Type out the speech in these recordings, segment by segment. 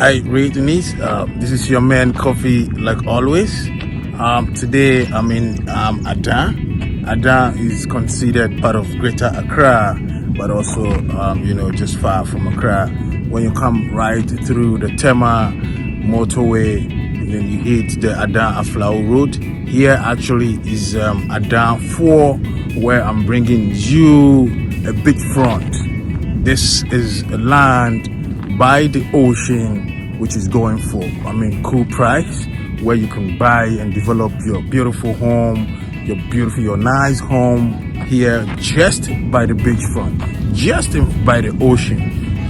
Hi, greetings. This is your man Coffee, like always. Today I'm in Ada. Ada is considered part of Greater Accra, but also just far from Accra. When you come right through the Tema motorway, and then you hit the Accra-Aflao road. Here actually is Ada Foah, where I'm bringing you a big front. This is a land by the ocean, which is going for, cool price, where you can buy and develop your beautiful home, your nice home here just by the beachfront, just by the ocean.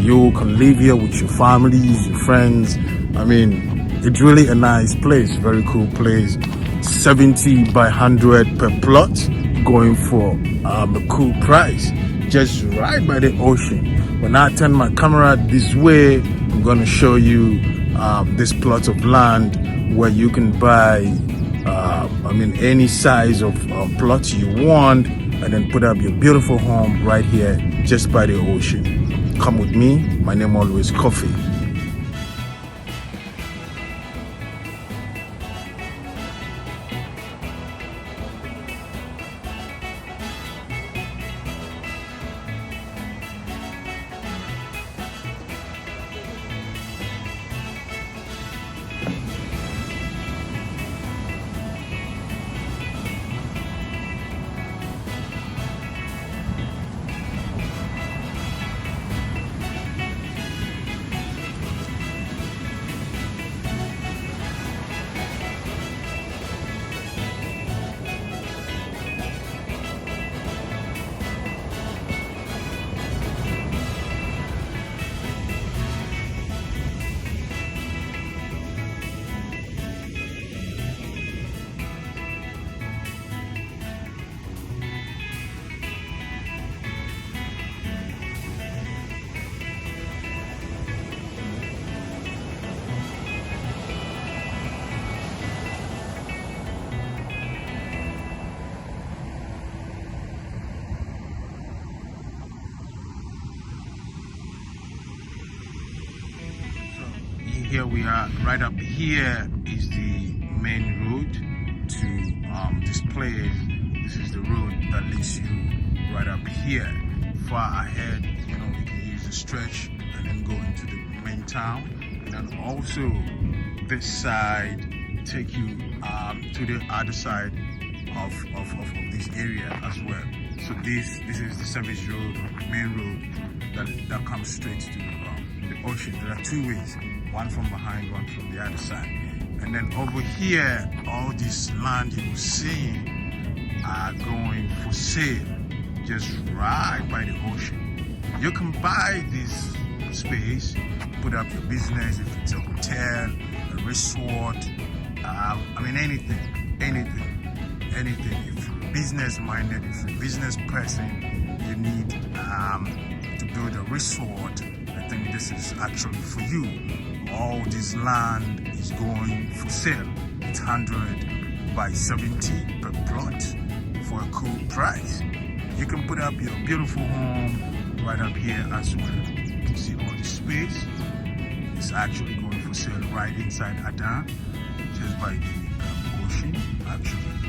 You can live here with your families, your friends. It's really a nice place, very cool place. 70 by 100 per plot, going for a cool price, just right by the ocean. When I turn my camera this way, I'm going to show you this plot of land where you can buy any size of plot you want, and then put up your beautiful home right here just by the ocean. Come with me. My name always Coffee. Here we are. Right up here is the main road to this place. This is the road that leads you right up here. Far ahead, you can use the stretch and then go into the main town. And then also this side take you to the other side of this area as well. So this is the service road, main road that comes straight to the ocean. There are two ways. One from behind, one from the other side. And then over here, all this land you see are going for sale, just right by the ocean. You can buy this space, put up your business, if it's a hotel, a resort, anything. If you're business minded, if you're a business person, you need to build a resort, I think this is actually for you. All this land is going for sale. It's 100 by 70 per plot for a cool price. You can put up your beautiful home right up here as well. You can see all the space. It's actually going for sale right inside Ada, just by the ocean actually.